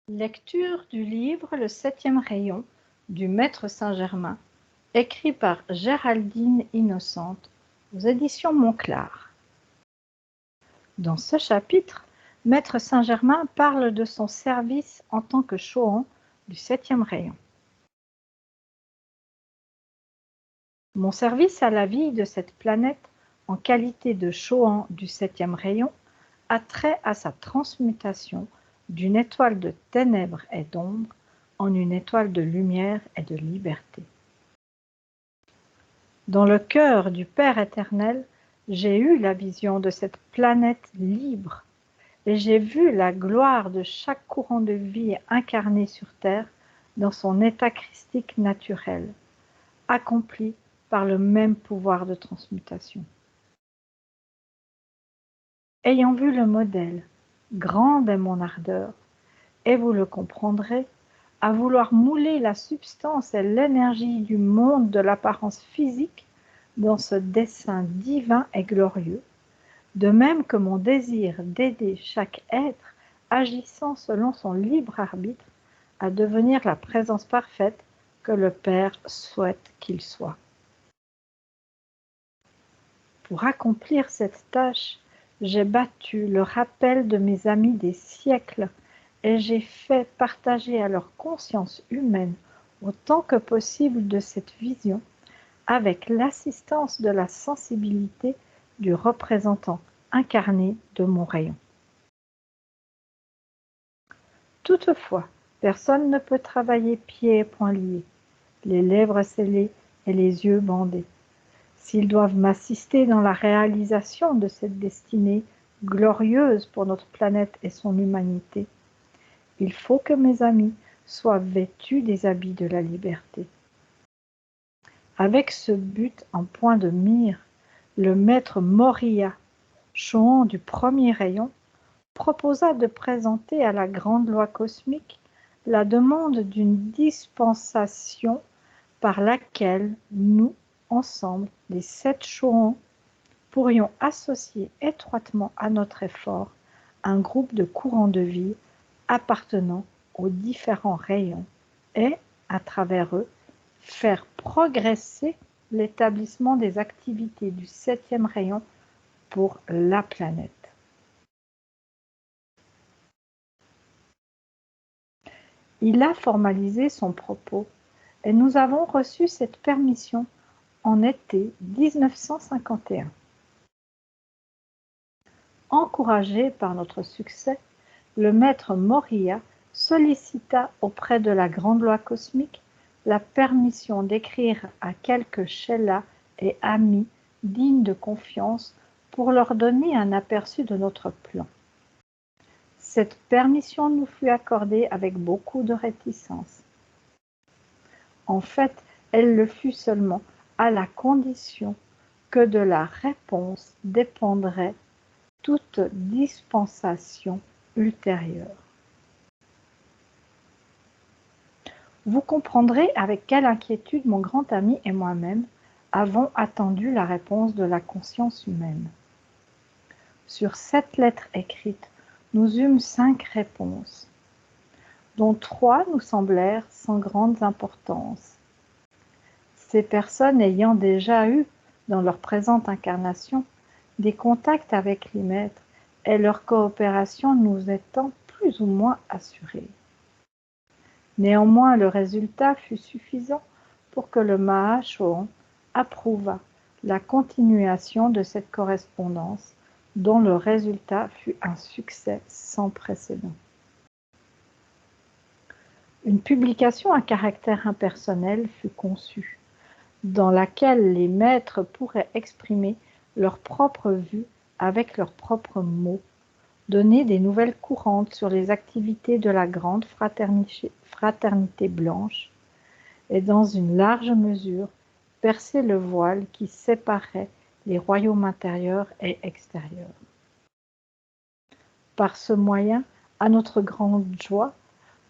Lecture du livre Le 7e rayon du Maître Saint-Germain, écrit par Géraldine Innocente aux éditions Monclar. Dans ce chapitre, Maître Saint-Germain parle de son service en tant que Chohan du 7e rayon. Mon service à la vie de cette planète en qualité de Chohan du 7e rayon a trait à sa transmutation d'une étoile de ténèbres et d'ombre en une étoile de lumière et de liberté. Dans le cœur du Père éternel, j'ai eu la vision de cette planète libre et j'ai vu la gloire de chaque courant de vie incarné sur Terre dans son état christique naturel, accompli par le même pouvoir de transmutation. Ayant vu le modèle, grande est mon ardeur, et vous le comprendrez, à vouloir mouler la substance et l'énergie du monde de l'apparence physique dans ce dessein divin et glorieux, de même que mon désir d'aider chaque être agissant selon son libre arbitre à devenir la présence parfaite que le Père souhaite qu'il soit. Pour accomplir cette tâche, j'ai battu le rappel de mes amis des siècles et j'ai fait partager à leur conscience humaine autant que possible de cette vision avec l'assistance de la sensibilité du représentant incarné de mon rayon. Toutefois, personne ne peut travailler pieds et poings liés, les lèvres scellées et les yeux bandés. S'ils doivent m'assister dans la réalisation de cette destinée glorieuse pour notre planète et son humanité, il faut que mes amis soient vêtus des habits de la liberté. Avec ce but en point de mire, le maître Moriya, Chohan du premier rayon, proposa de présenter à la grande loi cosmique la demande d'une dispensation par laquelle nous, ensemble, les 7 Chohans, pourrions associer étroitement à notre effort un groupe de courants de vie appartenant aux différents rayons et, à travers eux, faire progresser l'établissement des activités du 7e rayon pour la planète. Il a formalisé son propos et nous avons reçu cette permission en été 1951. Encouragé par notre succès, le maître Moriya sollicita auprès de la grande loi cosmique la permission d'écrire à quelques chellahs et amis dignes de confiance pour leur donner un aperçu de notre plan. Cette permission nous fut accordée avec beaucoup de réticence. En fait, elle le fut seulement à la condition que de la réponse dépendrait toute dispensation ultérieure. Vous comprendrez avec quelle inquiétude mon grand ami et moi-même avons attendu la réponse de la conscience humaine. Sur 7 lettres écrites, nous eûmes 5 réponses, dont 3 nous semblèrent sans grande importance. Ces personnes ayant déjà eu, dans leur présente incarnation, des contacts avec les maîtres et leur coopération nous étant plus ou moins assurée. Néanmoins, le résultat fut suffisant pour que le Maha Chohan approuvât la continuation de cette correspondance dont le résultat fut un succès sans précédent. Une publication à caractère impersonnel fut conçue, dans laquelle les maîtres pourraient exprimer leur propre vue avec leurs propres mots, donner des nouvelles courantes sur les activités de la grande fraternité blanche et, dans une large mesure, percer le voile qui séparait les royaumes intérieurs et extérieurs. Par ce moyen, à notre grande joie,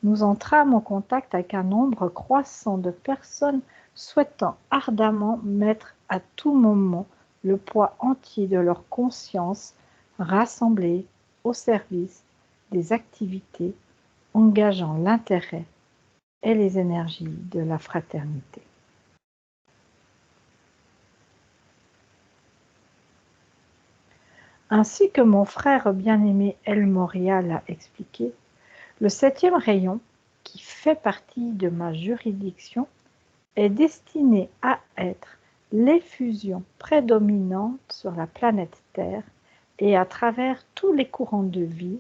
nous entrâmes en contact avec un nombre croissant de personnes souhaitant ardemment mettre à tout moment le poids entier de leur conscience rassemblée au service des activités engageant l'intérêt et les énergies de la fraternité. Ainsi que mon frère bien-aimé El Moria l'a expliqué, le 7e rayon, qui fait partie de ma juridiction, est destiné à être l'effusion prédominante sur la planète Terre et à travers tous les courants de vie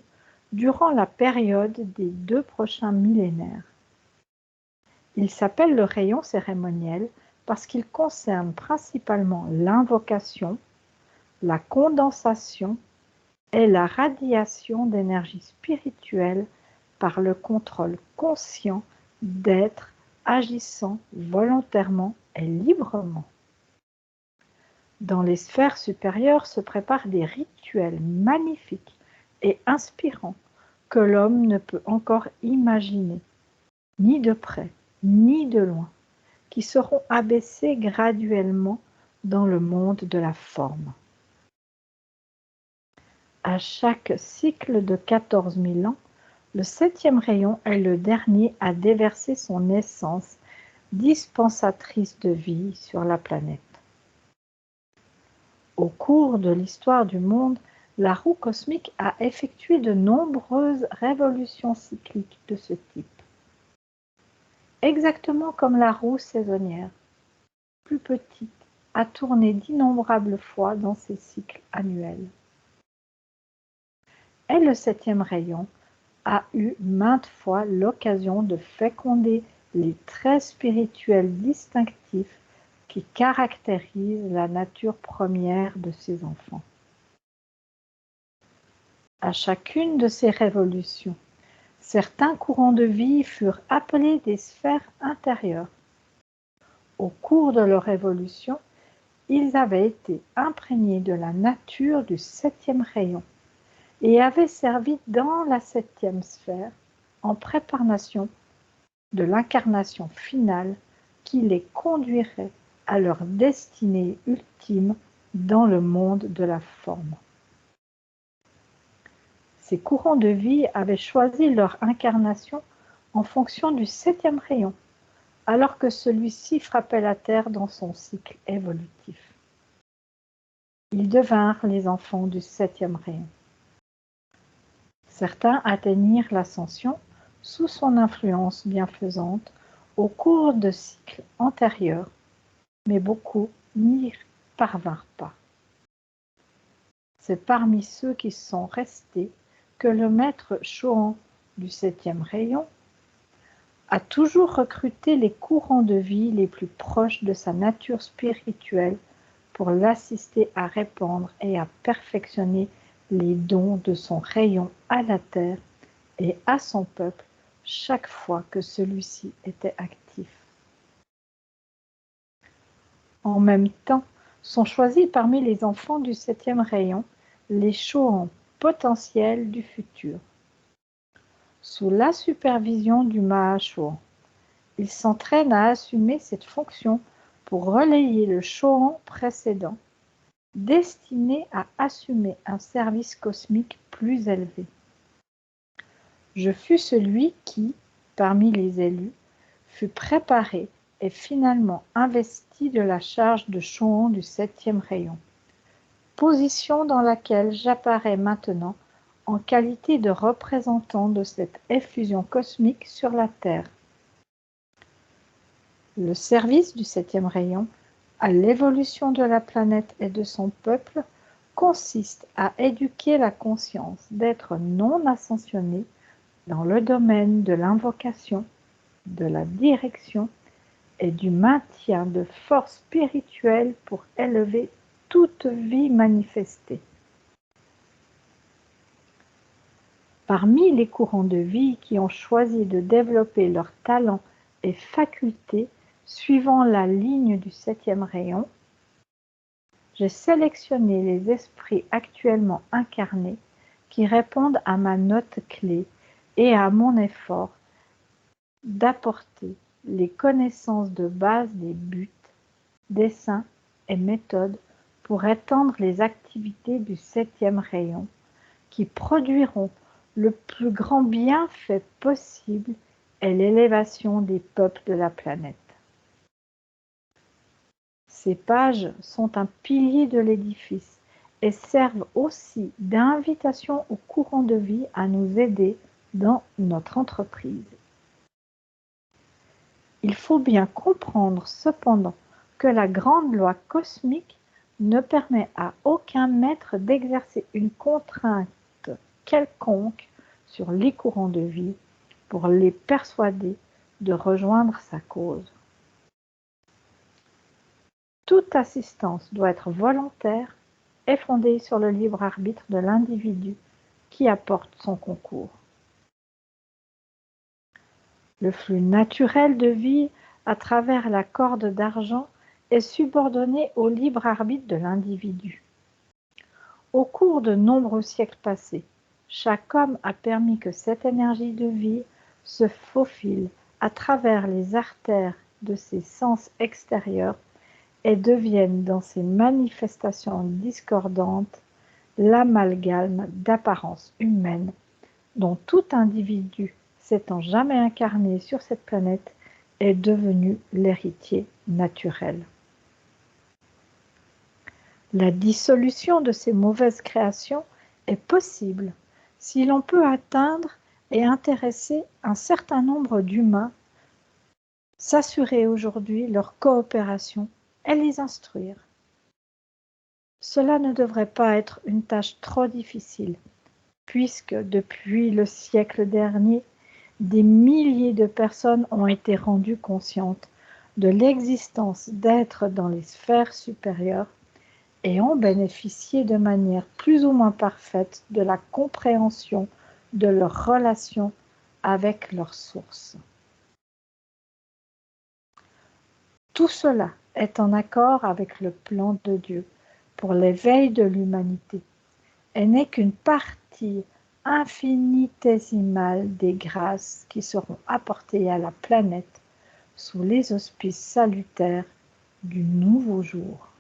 durant la période des 2 prochains millénaires. Il s'appelle le rayon cérémoniel parce qu'il concerne principalement l'invocation, la condensation et la radiation d'énergie spirituelle par le contrôle conscient d'êtres agissant volontairement et librement. Dans les sphères supérieures se préparent des rituels magnifiques et inspirants que l'homme ne peut encore imaginer, ni de près, ni de loin, qui seront abaissés graduellement dans le monde de la forme. À chaque cycle de 14 000 ans, le 7e rayon est le dernier à déverser son essence dispensatrice de vie sur la planète. Au cours de l'histoire du monde, la roue cosmique a effectué de nombreuses révolutions cycliques de ce type. Exactement comme la roue saisonnière, plus petite, a tourné d'innombrables fois dans ses cycles annuels. Et le 7e rayon a eu maintes fois l'occasion de féconder les traits spirituels distinctifs qui caractérisent la nature première de ses enfants. À chacune de ces révolutions, certains courants de vie furent appelés des sphères intérieures. Au cours de leur évolution, ils avaient été imprégnés de la nature du 7e rayon et avaient servi dans la 7e sphère en préparation de l'incarnation finale qui les conduirait à leur destinée ultime dans le monde de la forme. Ces courants de vie avaient choisi leur incarnation en fonction du 7e rayon, alors que celui-ci frappait la Terre dans son cycle évolutif. Ils devinrent les enfants du 7e rayon. Certains atteignirent l'ascension sous son influence bienfaisante au cours de cycles antérieurs, mais beaucoup n'y parvinrent pas. C'est parmi ceux qui sont restés que le maître Chohan du 7e rayon a toujours recruté les courants de vie les plus proches de sa nature spirituelle pour l'assister à répandre et à perfectionner les dons de son rayon à la terre et à son peuple chaque fois que celui-ci était actif. En même temps, sont choisis parmi les enfants du 7e rayon les Chohans potentiels du futur. Sous la supervision du Mahachohan, ils s'entraînent à assumer cette fonction pour relayer le Chohan précédent, destiné à assumer un service cosmique plus élevé. Je fus celui qui, parmi les élus, fut préparé et finalement investi de la charge de Chohan du 7e rayon, position dans laquelle j'apparais maintenant en qualité de représentant de cette effusion cosmique sur la Terre. Le service du 7e rayon à l'évolution de la planète et de son peuple consiste à éduquer la conscience d'êtres non ascensionnés dans le domaine de l'invocation, de la direction et du maintien de forces spirituelles pour élever toute vie manifestée. Parmi les courants de vie qui ont choisi de développer leurs talents et facultés suivant la ligne du 7e rayon, j'ai sélectionné les esprits actuellement incarnés qui répondent à ma note clé et à mon effort d'apporter les connaissances de base des buts, desseins et méthodes pour étendre les activités du 7e rayon qui produiront le plus grand bienfait possible est l'élévation des peuples de la planète. Ces pages sont un pilier de l'édifice et servent aussi d'invitation au courant de vie à nous aider dans notre entreprise. Il faut bien comprendre cependant que la grande loi cosmique ne permet à aucun maître d'exercer une contrainte quelconque sur les courants de vie pour les persuader de rejoindre sa cause. Toute assistance doit être volontaire et fondée sur le libre arbitre de l'individu qui apporte son concours. Le flux naturel de vie à travers la corde d'argent est subordonné au libre arbitre de l'individu. Au cours de nombreux siècles passés, chaque homme a permis que cette énergie de vie se faufile à travers les artères de ses sens extérieurs et devienne dans ses manifestations discordantes l'amalgame d'apparences humaines dont tout individu s'étant jamais incarné sur cette planète est devenu l'héritier naturel. La dissolution de ces mauvaises créations est possible si l'on peut atteindre et intéresser un certain nombre d'humains, s'assurer aujourd'hui leur coopération et les instruire. Cela ne devrait pas être une tâche trop difficile, puisque depuis le siècle dernier, des milliers de personnes ont été rendues conscientes de l'existence d'êtres dans les sphères supérieures et ont bénéficié de manière plus ou moins parfaite de la compréhension de leur relation avec leur source. Tout cela est en accord avec le plan de Dieu pour l'éveil de l'humanité et n'est qu'une partie infinitésimale des grâces qui seront apportées à la planète sous les auspices salutaires du nouveau jour.